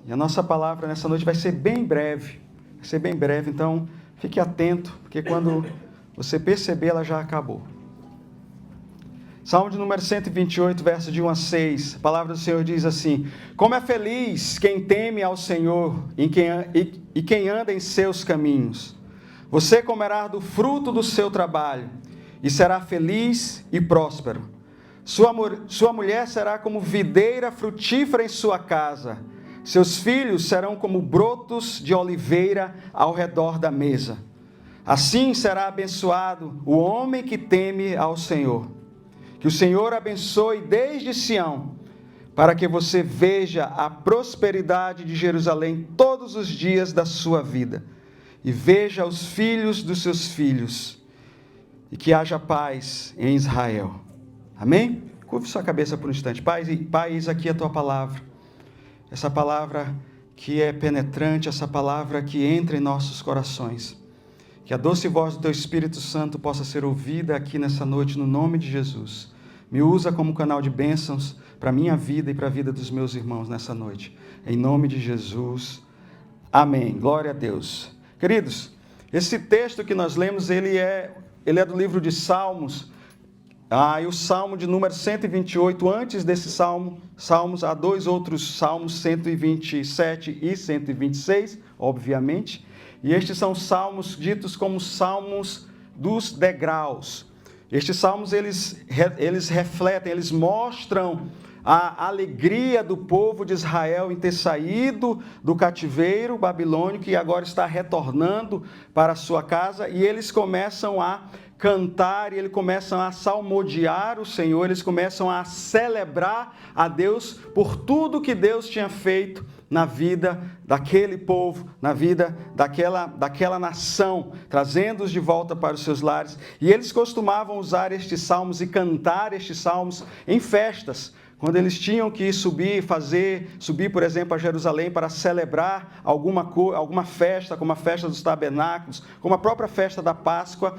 E a nossa palavra nessa noite vai ser bem breve. Então fique atento, porque quando você perceber, ela já acabou. Salmo de número 128, verso de 1 a 6, a palavra do Senhor diz assim: como é feliz quem teme ao Senhor e quem anda em seus caminhos. Você comerá do fruto do seu trabalho e será feliz e próspero. Sua mulher será como videira frutífera em sua casa. Seus filhos serão como brotos de oliveira ao redor da mesa. Assim será abençoado o homem que teme ao Senhor. Que o Senhor abençoe desde Sião, para que você veja a prosperidade de Jerusalém todos os dias da sua vida, e veja os filhos dos seus filhos, e que haja paz em Israel. Amém? Curve sua cabeça por um instante. Pai, eis aqui a tua palavra. Essa palavra que é penetrante, essa palavra que entra em nossos corações. Que a doce voz do teu Espírito Santo possa ser ouvida aqui nessa noite, no nome de Jesus. Me usa como canal de bênçãos para a minha vida e para a vida dos meus irmãos nessa noite. Em nome de Jesus. Amém. Glória a Deus. Queridos, esse texto que nós lemos, ele é do livro de Salmos. E o Salmo de número 128, antes desse Salmos, há dois outros Salmos, 127 e 126, obviamente. E estes são salmos ditos como salmos dos degraus. Estes salmos, eles refletem, eles mostram a alegria do povo de Israel em ter saído do cativeiro babilônico e agora está retornando para a sua casa. E eles começam a cantar, e eles começam a salmodiar o Senhor, eles começam a celebrar a Deus por tudo que Deus tinha feito na vida daquele povo, na vida daquela nação, trazendo-os de volta para os seus lares. E eles costumavam usar estes salmos e cantar estes salmos em festas, quando eles tinham que subir, por exemplo, a Jerusalém para celebrar alguma festa, como a festa dos tabernáculos, como a própria festa da Páscoa,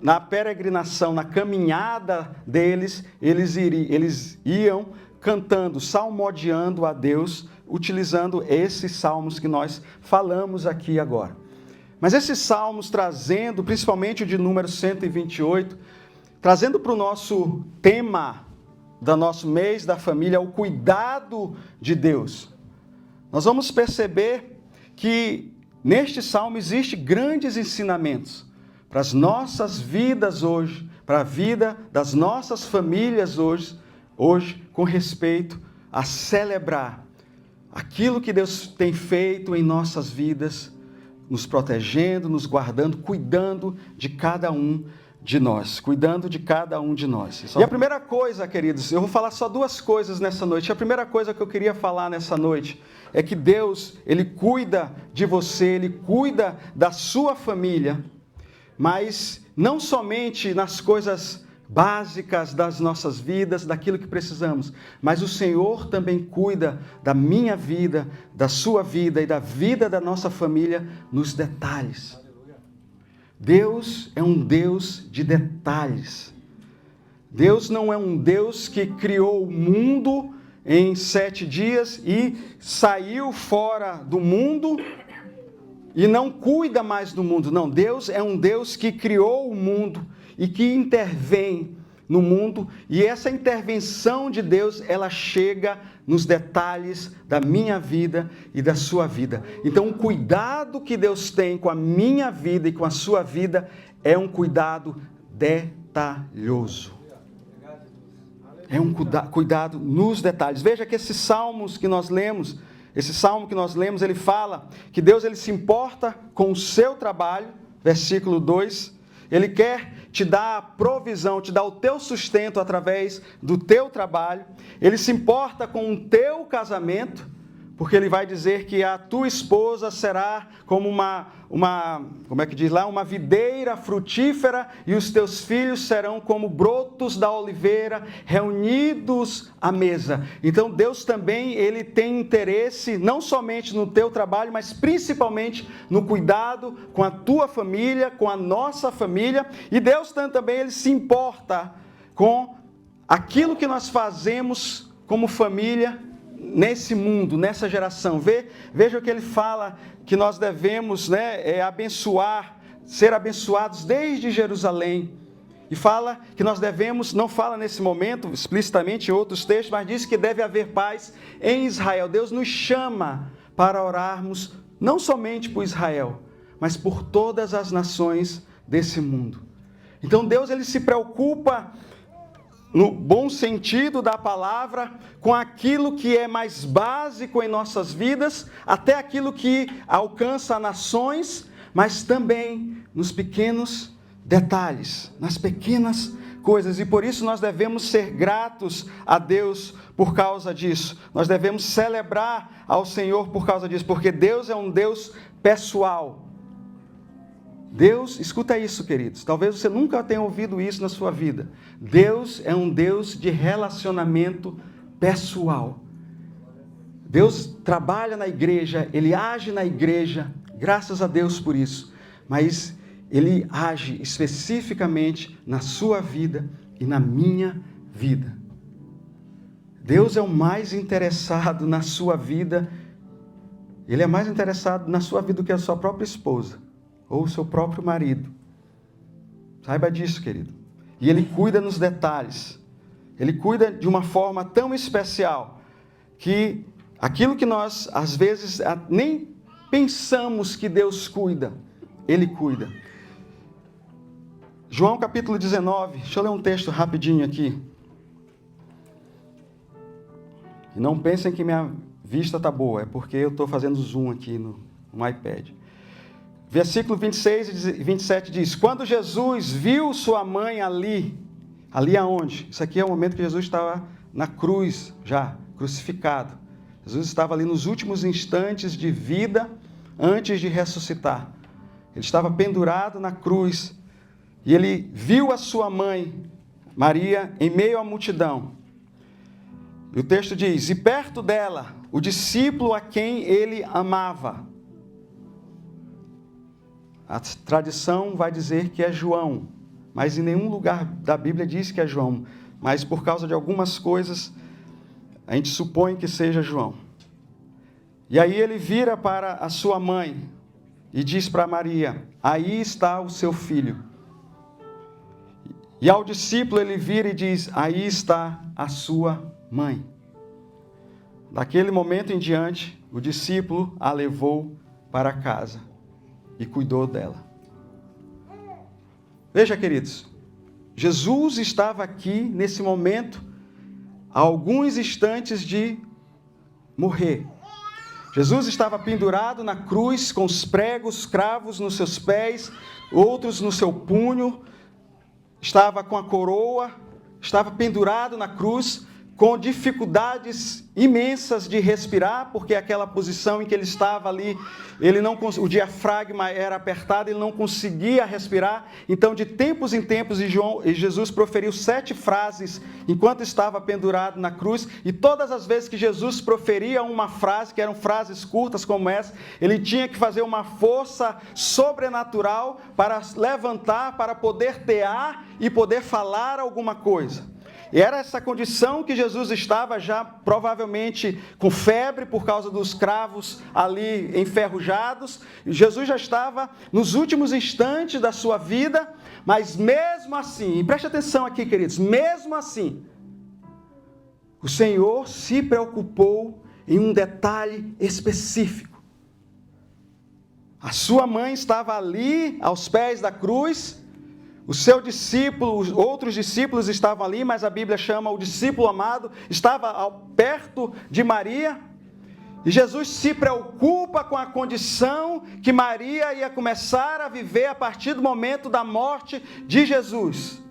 na peregrinação, na caminhada deles, eles iam cantando, salmodiando a Deus, utilizando esses salmos que nós falamos aqui agora. Mas esses salmos trazendo, principalmente o de número 128, trazendo para o nosso tema do nosso mês da família, o cuidado de Deus. Nós vamos perceber que neste salmo existem grandes ensinamentos para as nossas vidas hoje, para a vida das nossas famílias hoje com respeito a celebrar aquilo que Deus tem feito em nossas vidas, nos protegendo, nos guardando, cuidando de cada um de nós, E a primeira coisa, queridos, eu vou falar só duas coisas nessa noite. A primeira coisa que eu queria falar nessa noite é que Deus, Ele cuida de você, Ele cuida da sua família, mas não somente nas coisas básicas das nossas vidas, daquilo que precisamos, mas o Senhor também cuida da minha vida, da sua vida e da vida da nossa família nos detalhes. Deus é um Deus de detalhes. Deus não é um Deus que criou o mundo em 7 dias e saiu fora do mundo e não cuida mais do mundo. Não, Deus é um Deus que criou o mundo e que intervém no mundo, e essa intervenção de Deus, ela chega nos detalhes da minha vida e da sua vida. Então, o cuidado que Deus tem com a minha vida e com a sua vida é um cuidado detalhoso. É um cuidado nos detalhes. Veja que esses salmos que nós lemos, ele fala que Deus, ele se importa com o seu trabalho, versículo 2, Ele quer te dar a provisão, te dar o teu sustento através do teu trabalho. Ele se importa com o teu casamento, porque ele vai dizer que a tua esposa será como uma videira frutífera, e os teus filhos serão como brotos da oliveira reunidos à mesa. Então Deus também, ele tem interesse não somente no teu trabalho, mas principalmente no cuidado com a tua família, com a nossa família. E Deus também, ele se importa com aquilo que nós fazemos como família nesse mundo, nessa geração. Veja o que ele fala, que nós devemos abençoar, ser abençoados desde Jerusalém. E fala que nós devemos, não fala nesse momento explicitamente em outros textos, mas diz que deve haver paz em Israel. Deus nos chama para orarmos não somente por Israel, mas por todas as nações desse mundo. Então Deus, ele se preocupa, no bom sentido da palavra, com aquilo que é mais básico em nossas vidas, até aquilo que alcança nações, mas também nos pequenos detalhes, nas pequenas coisas. E por isso nós devemos ser gratos a Deus por causa disso. Nós devemos celebrar ao Senhor por causa disso, porque Deus é um Deus pessoal. Deus, escuta isso, queridos, talvez você nunca tenha ouvido isso na sua vida. Deus é um Deus de relacionamento pessoal. Deus trabalha na igreja, Ele age na igreja, graças a Deus por isso, mas Ele age especificamente na sua vida e na minha vida. Deus é o mais interessado na sua vida, Ele é mais interessado na sua vida do que a sua própria esposa ou o seu próprio marido. Saiba disso, querido. E Ele cuida nos detalhes. Ele cuida de uma forma tão especial que aquilo que nós, às vezes, nem pensamos que Deus cuida, Ele cuida. João capítulo 19, deixa eu ler um texto rapidinho aqui. E não pensem que minha vista está boa, é porque eu estou fazendo zoom aqui no iPad. Versículo 26 e 27 diz: quando Jesus viu sua mãe ali aonde? Isso aqui é o momento que Jesus estava na cruz, já crucificado. Jesus estava ali nos últimos instantes de vida, antes de ressuscitar. Ele estava pendurado na cruz, e ele viu a sua mãe, Maria, em meio à multidão. E o texto diz: e perto dela, o discípulo a quem ele amava. A tradição vai dizer que é João, mas em nenhum lugar da Bíblia diz que é João. Mas por causa de algumas coisas, a gente supõe que seja João. E aí ele vira para a sua mãe e diz para Maria: aí está o seu filho. E ao discípulo ele vira e diz: aí está a sua mãe. Daquele momento em diante, o discípulo a levou para casa e cuidou dela. Veja, queridos, Jesus estava aqui nesse momento, a alguns instantes de morrer. Jesus estava pendurado na cruz, com os pregos, cravos nos seus pés, outros no seu punho, estava com a coroa, estava pendurado na cruz, com dificuldades imensas de respirar, porque aquela posição em que ele estava ali, o diafragma era apertado, ele não conseguia respirar. Então, de tempos em tempos, Jesus proferiu 7 frases enquanto estava pendurado na cruz, e todas as vezes que Jesus proferia uma frase, que eram frases curtas como essa, ele tinha que fazer uma força sobrenatural para levantar, para poder ter ar e poder falar alguma coisa. E era essa condição que Jesus estava já provavelmente com febre por causa dos cravos ali enferrujados. Jesus já estava nos últimos instantes da sua vida, mas mesmo assim, e preste atenção aqui, queridos, mesmo assim, o Senhor se preocupou em um detalhe específico. A sua mãe estava ali aos pés da cruz. O seu discípulo, os outros discípulos estavam ali, mas a Bíblia chama o discípulo amado, estava perto de Maria. E Jesus se preocupa com a condição que Maria ia começar a viver a partir do momento da morte de Jesus.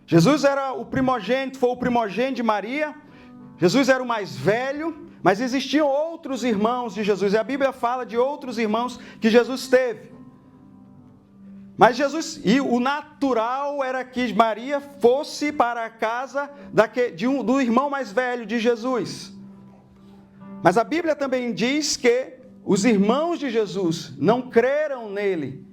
Jesus era o primogênito, foi o primogênito de Maria. Jesus era o mais velho, mas existiam outros irmãos de Jesus. E a Bíblia fala de outros irmãos que Jesus teve. Mas Jesus, e o natural era que Maria fosse para a casa do irmão mais velho de Jesus. Mas a Bíblia também diz que os irmãos de Jesus não creram nele,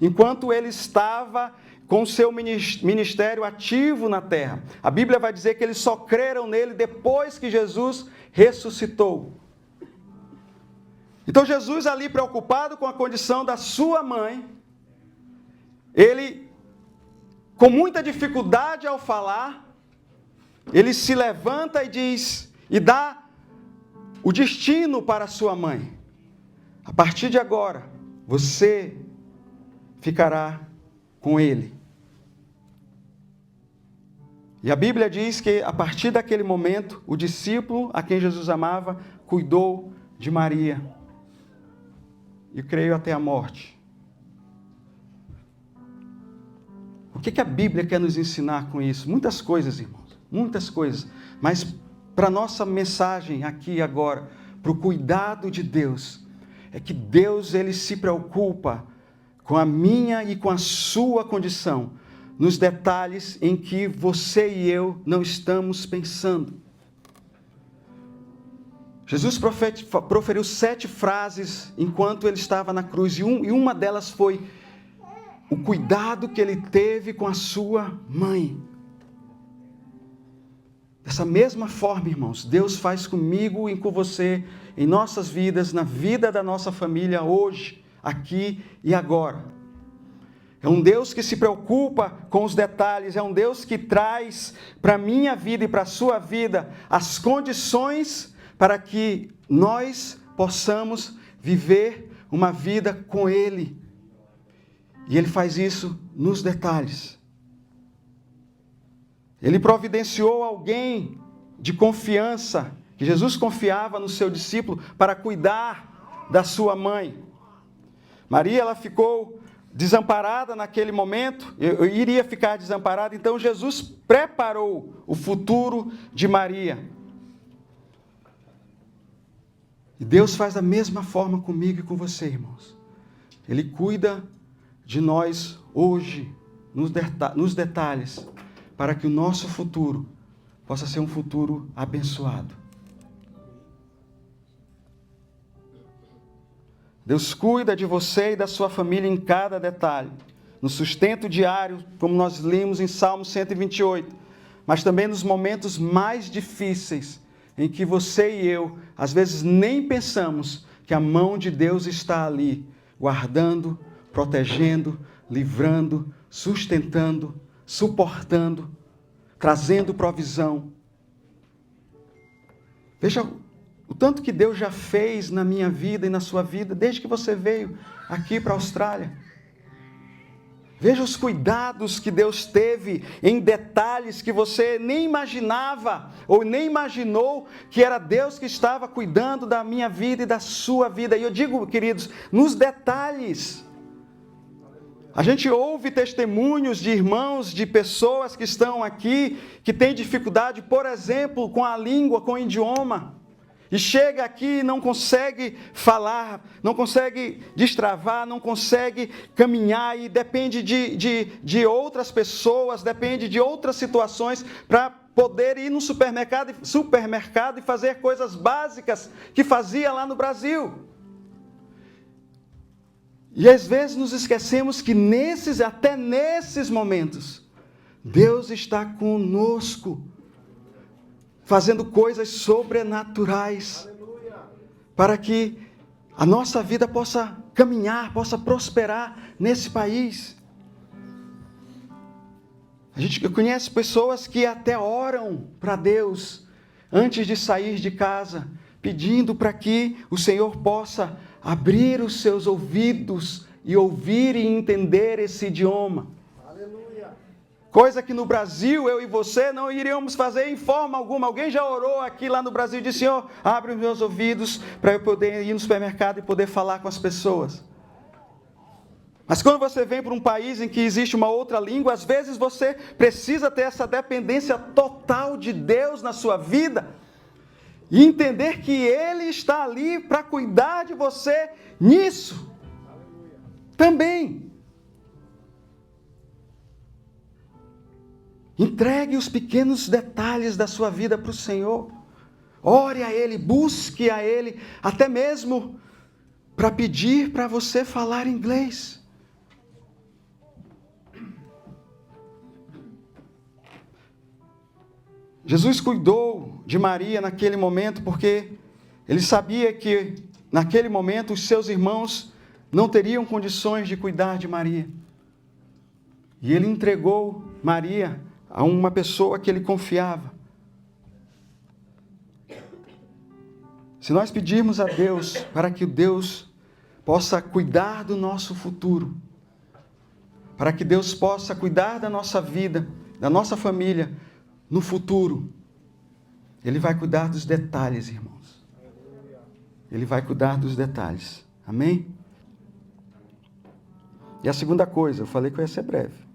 enquanto ele estava com o seu ministério ativo na terra. A Bíblia vai dizer que eles só creram nele depois que Jesus ressuscitou. Então Jesus ali preocupado com a condição da sua mãe, ele, com muita dificuldade ao falar, ele se levanta e diz, e dá o destino para sua mãe. A partir de agora, você ficará com ele. E a Bíblia diz que a partir daquele momento, o discípulo a quem Jesus amava, cuidou de Maria. E creio até a morte. O que a Bíblia quer nos ensinar com isso? Muitas coisas, irmãos. Muitas coisas. Mas para a nossa mensagem aqui e agora, para o cuidado de Deus, é que Deus ele se preocupa com a minha e com a sua condição, nos detalhes em que você e eu não estamos pensando. Jesus proferiu 7 frases enquanto ele estava na cruz, e uma delas foi o cuidado que ele teve com a sua mãe. Dessa mesma forma, irmãos, Deus faz comigo e com você, em nossas vidas, na vida da nossa família, hoje, aqui e agora. É um Deus que se preocupa com os detalhes, é um Deus que traz para a minha vida e para a sua vida as condições para que nós possamos viver uma vida com Ele. E Ele faz isso nos detalhes. Ele providenciou alguém de confiança, que Jesus confiava no seu discípulo, para cuidar da sua mãe. Maria, ela ficou desamparada naquele momento, eu iria ficar desamparada, então Jesus preparou o futuro de Maria. E Deus faz da mesma forma comigo e com você, irmãos. Ele cuida de nós hoje, nos detalhes, para que o nosso futuro possa ser um futuro abençoado. Deus cuida de você e da sua família em cada detalhe, no sustento diário, como nós lemos em Salmo 128, mas também nos momentos mais difíceis, em que você e eu, às vezes, nem pensamos que a mão de Deus está ali, guardando, protegendo, livrando, sustentando, suportando, trazendo provisão. Veja o tanto que Deus já fez na minha vida e na sua vida, desde que você veio aqui para a Austrália. Veja os cuidados que Deus teve em detalhes que você nem imaginava ou nem imaginou que era Deus que estava cuidando da minha vida e da sua vida. E eu digo, queridos, nos detalhes. A gente ouve testemunhos de irmãos, de pessoas que estão aqui, que têm dificuldade, por exemplo, com a língua, com o idioma. E chega aqui e não consegue falar, não consegue destravar, não consegue caminhar e depende de outras pessoas, depende de outras situações para poder ir no supermercado e fazer coisas básicas que fazia lá no Brasil. E às vezes nos esquecemos que até nesses momentos, Deus está conosco, fazendo coisas sobrenaturais, para que a nossa vida possa caminhar, possa prosperar nesse país. Eu conheço pessoas que até oram para Deus, antes de sair de casa, pedindo para que o Senhor possa abrir os seus ouvidos e ouvir e entender esse idioma. Coisa que no Brasil, eu e você não iríamos fazer em forma alguma. Alguém já orou aqui lá no Brasil e disse: Senhor, abre os meus ouvidos para eu poder ir no supermercado e poder falar com as pessoas. Mas quando você vem para um país em que existe uma outra língua, às vezes você precisa ter essa dependência total de Deus na sua vida e entender que Ele está ali para cuidar de você nisso também. Entregue os pequenos detalhes da sua vida para o Senhor. Ore a Ele, busque a Ele, até mesmo para pedir para você falar inglês. Jesus cuidou de Maria naquele momento porque ele sabia que naquele momento os seus irmãos não teriam condições de cuidar de Maria. E ele entregou Maria a uma pessoa que ele confiava. Se nós pedirmos a Deus para que Deus possa cuidar do nosso futuro, para que Deus possa cuidar da nossa vida, da nossa família, no futuro, Ele vai cuidar dos detalhes, irmãos. Ele vai cuidar dos detalhes. Amém? E a segunda coisa, eu falei que eu ia ser breve.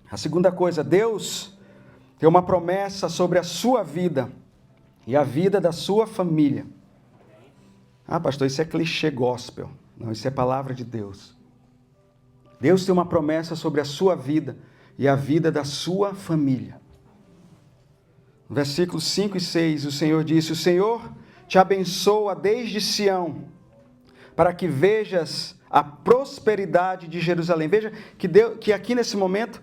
A segunda coisa, Deus tem uma promessa sobre a sua vida e a vida da sua família. Ah, pastor, isso é clichê gospel. Não, isso é palavra de Deus. Deus tem uma promessa sobre a sua vida e a vida da sua família. No versículos 5 e 6, o Senhor disse: o Senhor te abençoa desde Sião, para que vejas a prosperidade de Jerusalém. Veja que aqui nesse momento,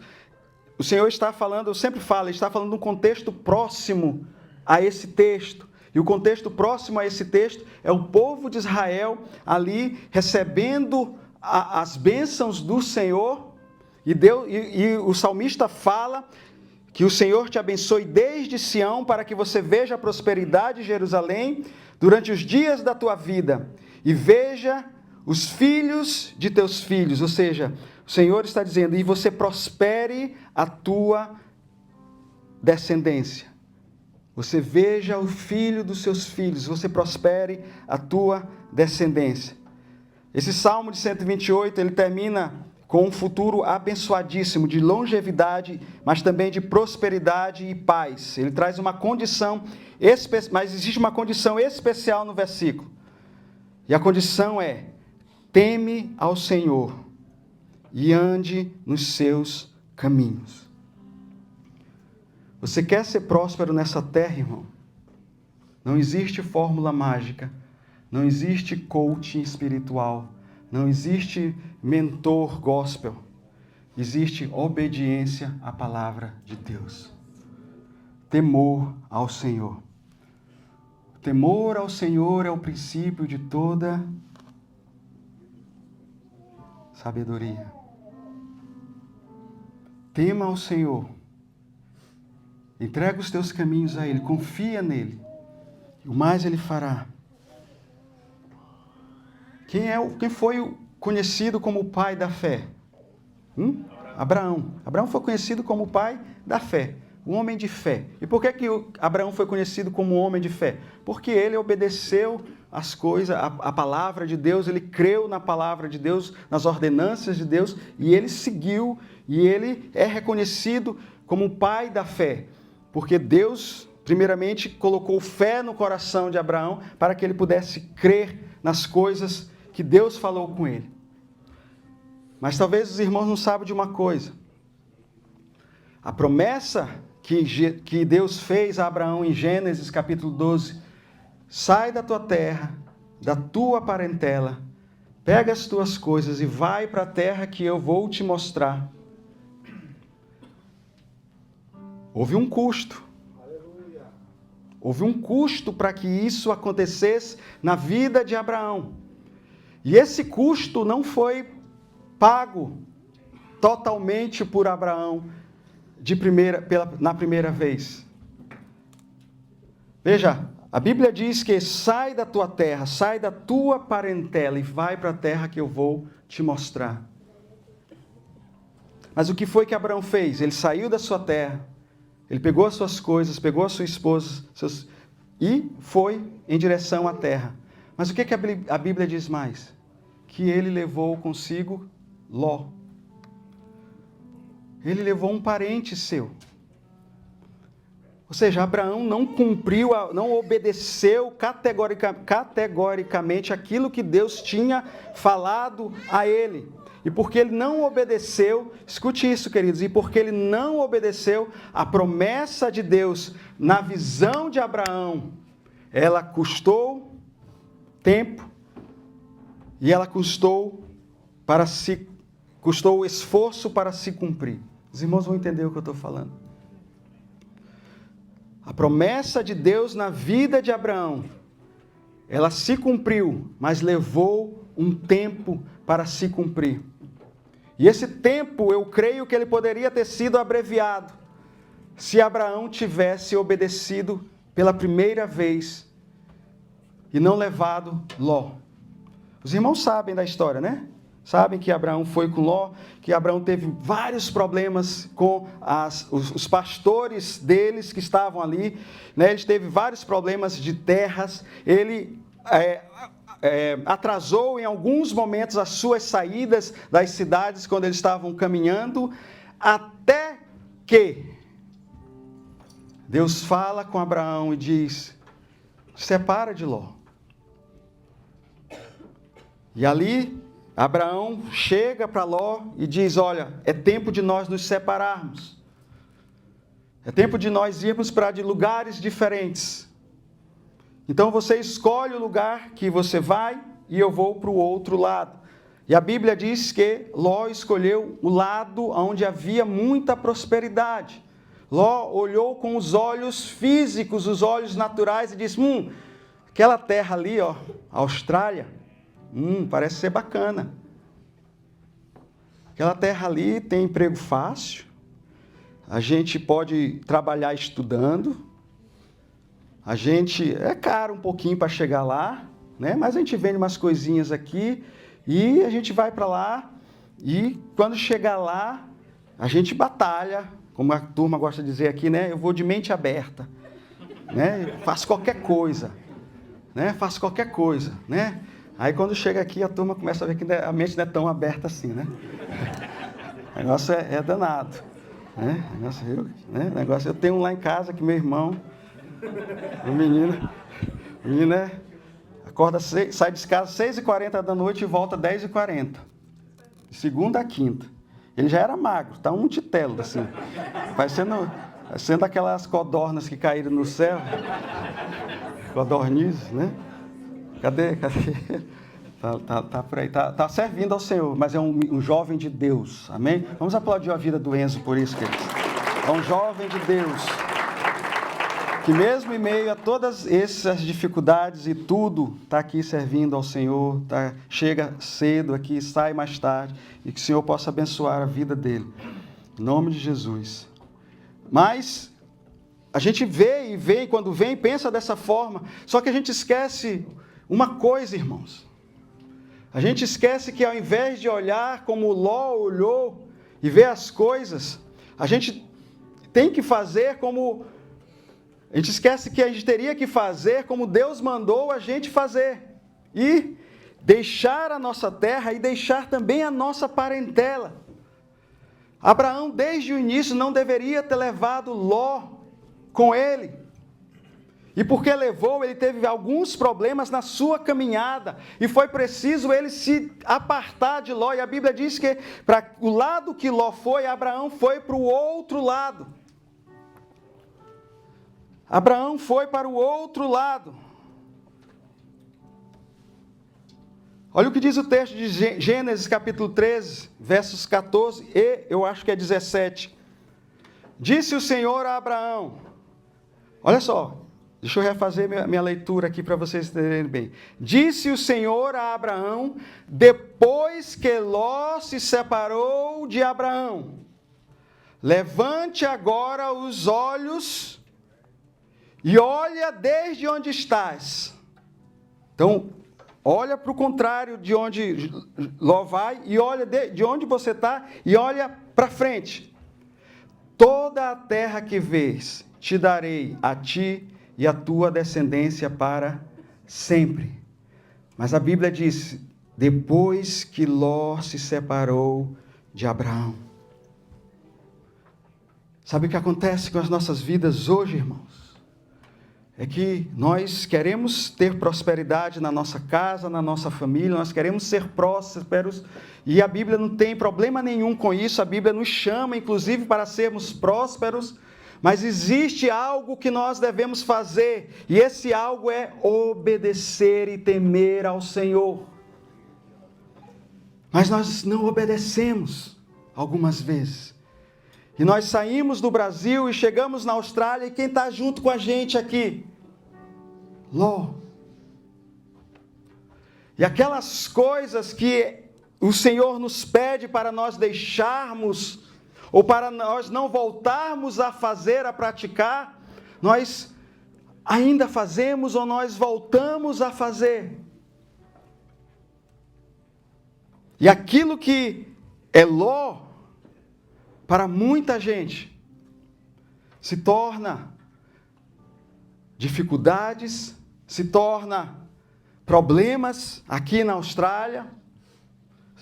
o Senhor está falando, eu sempre falo, Ele está falando de um contexto próximo a esse texto. E o contexto próximo a esse texto é o povo de Israel ali recebendo as bênçãos do Senhor. E o salmista fala que o Senhor te abençoe desde Sião para que você veja a prosperidade de Jerusalém durante os dias da tua vida e veja os filhos de teus filhos. Ou seja, o Senhor está dizendo, e você prospere a tua descendência. Você veja o filho dos seus filhos, você prospere a tua descendência. Esse Salmo de 128, ele termina com um futuro abençoadíssimo, de longevidade, mas também de prosperidade e paz. Ele traz uma condição, mas existe uma condição especial no versículo. E a condição é, teme ao Senhor e ande nos seus caminhos. Você quer ser próspero nessa terra, irmão? Não existe fórmula mágica, não existe coaching espiritual, não existe mentor gospel. Existe obediência à palavra de Deus. Temor ao Senhor. Temor ao Senhor é o princípio de toda sabedoria. Tema ao Senhor. Entrega os teus caminhos a Ele, confia nele. O mais Ele fará. Quem foi conhecido como o pai da fé? Abraão. Abraão foi conhecido como o pai da fé, um homem de fé. E por que Abraão foi conhecido como um homem de fé? Porque ele obedeceu as coisas, a palavra de Deus, ele creu na palavra de Deus, nas ordenanças de Deus, e ele seguiu, e ele é reconhecido como o pai da fé. Porque Deus, primeiramente, colocou fé no coração de Abraão para que ele pudesse crer nas coisas que Deus falou com ele. Mas talvez os irmãos não saibam de uma coisa. A promessa que Deus fez a Abraão em Gênesis capítulo 12, sai da tua terra, da tua parentela, pega as tuas coisas e vai para a terra que eu vou te mostrar. Houve um custo. Houve um custo para que isso acontecesse na vida de Abraão. E esse custo não foi pago totalmente por Abraão na primeira vez. Veja, a Bíblia diz que sai da tua terra, sai da tua parentela e vai para a terra que eu vou te mostrar. Mas o que foi que Abraão fez? Ele saiu da sua terra, ele pegou as suas coisas, pegou a sua esposa e foi em direção à terra. Mas o que a Bíblia diz mais? Que ele levou consigo Ló. Ele levou um parente seu. Ou seja, Abraão não cumpriu, não obedeceu categoricamente aquilo que Deus tinha falado a ele. E porque ele não obedeceu, escute isso, queridos, e porque ele não obedeceu a promessa de Deus na visão de Abraão, ela custou tempo e ela custou custou o esforço para se cumprir. Os irmãos vão entender o que eu estou falando. A promessa de Deus na vida de Abraão, ela se cumpriu, mas levou um tempo para se cumprir. E esse tempo, eu creio que ele poderia ter sido abreviado, se Abraão tivesse obedecido pela primeira vez e não levado Ló. Os irmãos sabem da história, né? Sabem que Abraão foi com Ló, que Abraão teve vários problemas com os pastores deles que estavam ali, né? Ele teve vários problemas de terras, ele atrasou em alguns momentos as suas saídas das cidades quando eles estavam caminhando, até que Deus fala com Abraão e diz: separa de Ló. E ali Abraão chega para Ló e diz: olha, é tempo de nós nos separarmos. É tempo de nós irmos para lugares diferentes. Então você escolhe o lugar que você vai e eu vou para o outro lado. E a Bíblia diz que Ló escolheu o lado onde havia muita prosperidade. Ló olhou com os olhos físicos, os olhos naturais e disse: aquela terra ali, ó, Austrália, parece ser bacana. Aquela terra ali tem emprego fácil, a gente pode trabalhar estudando, é caro um pouquinho para chegar lá, né? Mas a gente vende umas coisinhas aqui e a gente vai para lá e quando chegar lá, a gente batalha, como a turma gosta de dizer aqui, né? Eu vou de mente aberta, né? Faço qualquer coisa, né? Aí quando chega aqui, a turma começa a ver que a mente não é tão aberta assim, né? O negócio é danado, né? Eu tenho um lá em casa que meu irmão, o menino acorda, sai de casa 6h40 da noite e volta 10h40. De segunda a quinta. Ele já era magro, tá um titelo, assim. Parecendo aquelas codornas que caíram no céu. Codornizes, né? Cadê? Tá por aí, tá servindo ao Senhor, mas é um jovem de Deus, amém? Vamos aplaudir a vida do Enzo por isso, queridos. É um jovem de Deus, que mesmo em meio a todas essas dificuldades e tudo, está aqui servindo ao Senhor, chega cedo aqui, sai mais tarde, e que o Senhor possa abençoar a vida dele, em nome de Jesus. Mas a gente vê, e quando vem, pensa dessa forma, só que a gente esquece uma coisa, irmãos. A gente esquece que ao invés de olhar como Ló olhou e ver as coisas, a gente tem que fazer como... A gente esquece que a gente teria que fazer como Deus mandou a gente fazer. E deixar a nossa terra e deixar também a nossa parentela. Abraão, desde o início, não deveria ter levado Ló com ele. E porque levou, ele teve alguns problemas na sua caminhada. E foi preciso ele se apartar de Ló. E a Bíblia diz que para o lado que Ló foi, Abraão foi para o outro lado. Abraão foi para o outro lado. Olha o que diz o texto de Gênesis capítulo 13, versos 14 e eu acho que é 17. Disse o Senhor a Abraão, olha só, deixa eu refazer minha leitura aqui para vocês entenderem bem. Disse o Senhor a Abraão, depois que Ló se separou de Abraão, levante agora os olhos e olha desde onde estás. Então, olha para o contrário de onde Ló vai e olha de onde você está e olha para frente. Toda a terra que vês, te darei a ti e a tua descendência para sempre. Mas a Bíblia diz, depois que Ló se separou de Abraão. Sabe o que acontece com as nossas vidas hoje, irmãos? É que nós queremos ter prosperidade na nossa casa, na nossa família, nós queremos ser prósperos, e a Bíblia não tem problema nenhum com isso, a Bíblia nos chama, inclusive, para sermos prósperos, mas existe algo que nós devemos fazer, e esse algo é obedecer e temer ao Senhor. Mas nós não obedecemos algumas vezes. E nós saímos do Brasil e chegamos na Austrália, e quem está junto com a gente aqui? Ló. E aquelas coisas que o Senhor nos pede para nós deixarmos, ou para nós não voltarmos a fazer, a praticar, nós ainda fazemos ou nós voltamos a fazer. E aquilo que é Ló, para muita gente, se torna dificuldades, se torna problemas aqui na Austrália.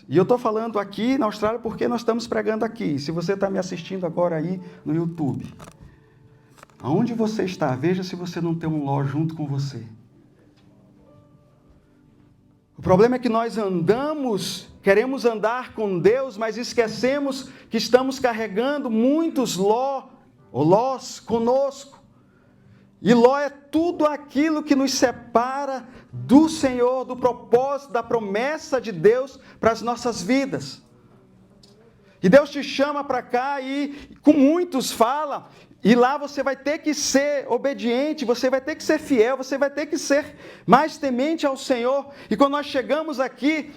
E eu estou falando aqui na Austrália porque nós estamos pregando aqui. Se você está me assistindo agora aí no YouTube, aonde você está, veja se você não tem um Ló junto com você. O problema é que nós queremos andar com Deus, mas esquecemos que estamos carregando muitos Lós conosco. E Ló é tudo aquilo que nos separa do Senhor, do propósito, da promessa de Deus para as nossas vidas. E Deus te chama para cá e com muitos fala, e lá você vai ter que ser obediente, você vai ter que ser fiel, você vai ter que ser mais temente ao Senhor. E quando nós chegamos aqui,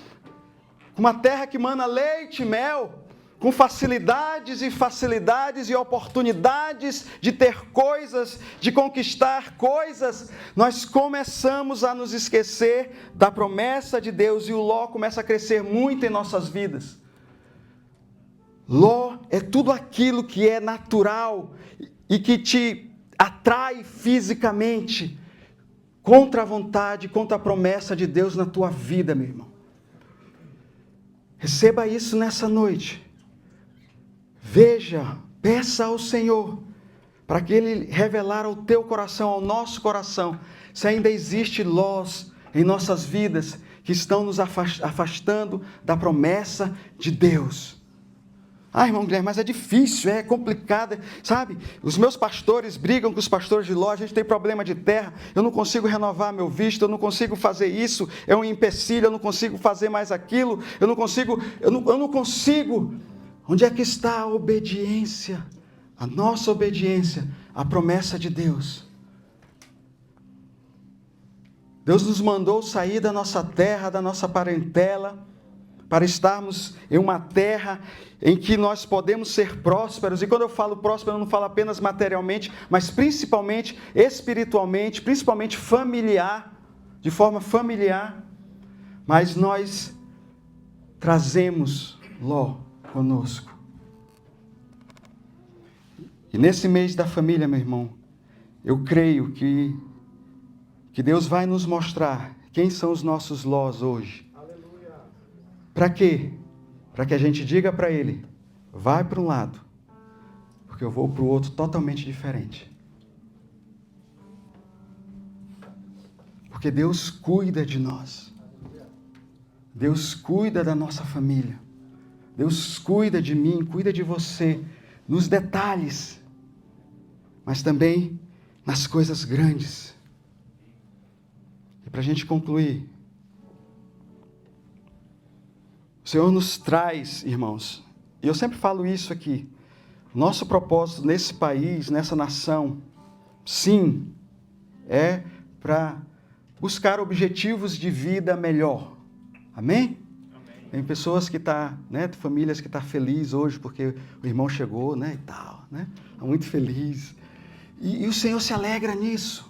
uma terra que mana leite e mel, com facilidades e oportunidades de ter coisas, de conquistar coisas, nós começamos a nos esquecer da promessa de Deus, e o Ló começa a crescer muito em nossas vidas. Ló é tudo aquilo que é natural e que te atrai fisicamente contra a vontade, contra a promessa de Deus na tua vida, meu irmão. Receba isso nessa noite. Veja, peça ao Senhor, para que Ele revelar ao teu coração, ao nosso coração, se ainda existe Lós em nossas vidas que estão nos afastando da promessa de Deus. Ah, irmão Guilherme, mas é difícil, é complicado, sabe? Os meus pastores brigam com os pastores de Ló, a gente tem problema de terra, eu não consigo renovar meu visto, eu não consigo fazer isso, é um empecilho, eu não consigo fazer mais aquilo, eu não consigo. Onde é que está a obediência? A nossa obediência à promessa de Deus. Deus nos mandou sair da nossa terra, da nossa parentela, para estarmos em uma terra em que nós podemos ser prósperos. E quando eu falo próspero, eu não falo apenas materialmente, mas principalmente espiritualmente, principalmente familiar, de forma familiar. Mas nós trazemos Ló conosco. E nesse mês da família, meu irmão, eu creio que Deus vai nos mostrar quem são os nossos Lós hoje. Para quê? Para que a gente diga para ele, vai para um lado, porque eu vou para o outro totalmente diferente. Porque Deus cuida de nós. Deus cuida da nossa família. Deus cuida de mim, cuida de você, nos detalhes, mas também nas coisas grandes. E para a gente concluir, o Senhor nos traz, irmãos, e eu sempre falo isso aqui, nosso propósito nesse país, nessa nação, sim, é para buscar objetivos de vida melhor. Amém? Tem pessoas que famílias que estão felizes hoje porque o irmão chegou, e tal, Está muito feliz. E o Senhor se alegra nisso.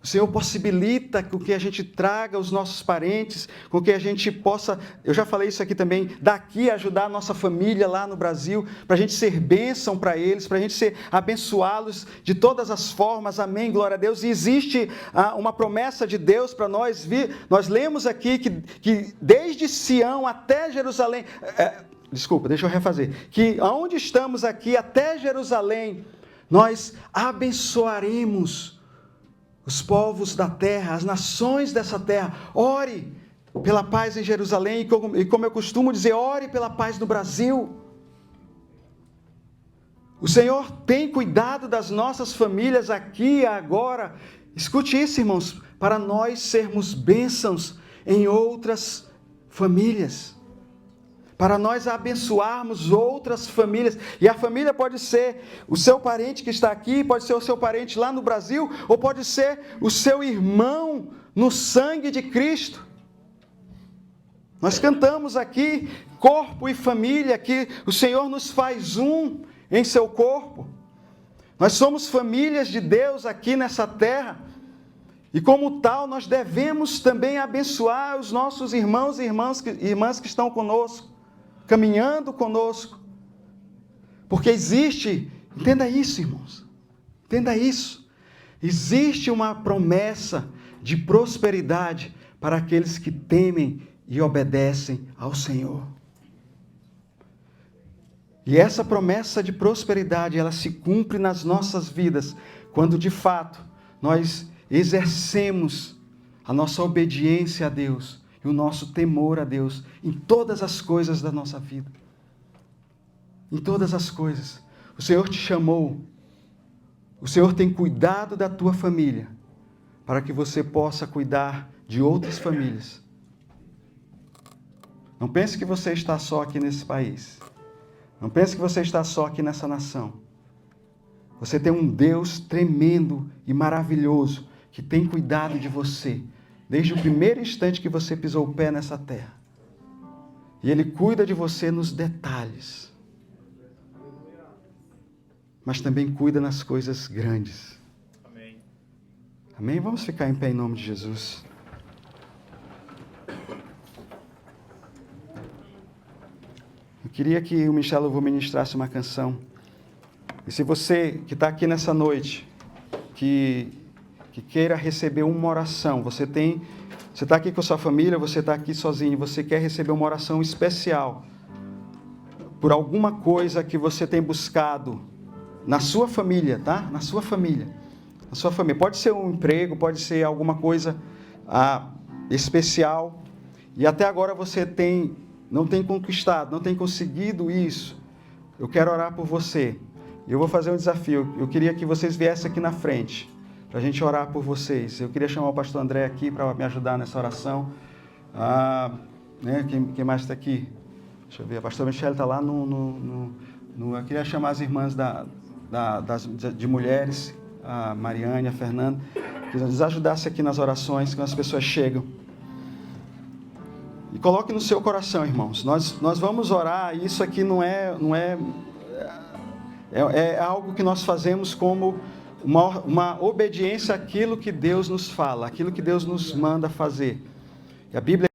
O Senhor possibilita com que a gente traga os nossos parentes, com que a gente possa, eu já falei isso aqui também, daqui ajudar a nossa família lá no Brasil, para a gente ser bênção para eles, para a gente abençoá-los de todas as formas, amém, glória a Deus. E existe uma promessa de Deus para nós, nós lemos aqui que desde Sião até Jerusalém, deixa eu refazer, que aonde estamos aqui até Jerusalém, nós abençoaremos os povos da terra, as nações dessa terra. Ore pela paz em Jerusalém e como eu costumo dizer, ore pela paz no Brasil. O Senhor tem cuidado das nossas famílias aqui e agora. Escute isso, irmãos, para nós sermos bênçãos em outras famílias. para nós abençoarmos outras famílias. E a família pode ser o seu parente que está aqui, pode ser o seu parente lá no Brasil, ou pode ser o seu irmão no sangue de Cristo. Nós cantamos aqui, corpo e família, que o Senhor nos faz um em seu corpo. Nós somos famílias de Deus aqui nessa terra. E como tal, nós devemos também abençoar os nossos irmãos e irmãs que estão conosco, caminhando conosco. Porque existe, entenda isso, irmãos, entenda isso. Existe uma promessa de prosperidade para aqueles que temem e obedecem ao Senhor. E essa promessa de prosperidade, ela se cumpre nas nossas vidas, quando de fato nós exercemos a nossa obediência a Deus e o nosso temor a Deus em todas as coisas da nossa vida. Em todas as coisas. O Senhor te chamou, o Senhor tem cuidado da tua família, para que você possa cuidar de outras famílias. Não pense que você está só aqui nesse país. Não pense que você está só aqui nessa nação. Você tem um Deus tremendo e maravilhoso que tem cuidado de você desde o primeiro instante que você pisou o pé nessa terra. E Ele cuida de você nos detalhes. Mas também cuida nas coisas grandes. Amém. Amém? Vamos ficar em pé em nome de Jesus. Eu queria que o Michel Louvor ministrasse uma canção. E se você que está aqui nessa noite, que queira receber uma oração, você está aqui com a sua família, você está aqui sozinho, você quer receber uma oração especial por alguma coisa que você tem buscado na sua família, tá? Na sua família. Na sua família. Pode ser um emprego, pode ser alguma coisa especial. E até agora você não tem conquistado, não tem conseguido isso. Eu quero orar por você. Eu vou fazer um desafio. Eu queria que vocês viessem aqui na frente, para a gente orar por vocês. Eu queria chamar o pastor André aqui para me ajudar nessa oração. Quem mais está aqui? Deixa eu ver. A pastora Michelle está lá eu queria chamar as irmãs de mulheres, a Mariane, a Fernanda, que nos ajudassem aqui nas orações, quando as pessoas chegam. E coloque no seu coração, irmãos. Nós vamos orar, e isso aqui é algo que nós fazemos como uma obediência àquilo que Deus nos fala, aquilo que Deus nos manda fazer. E a Bíblia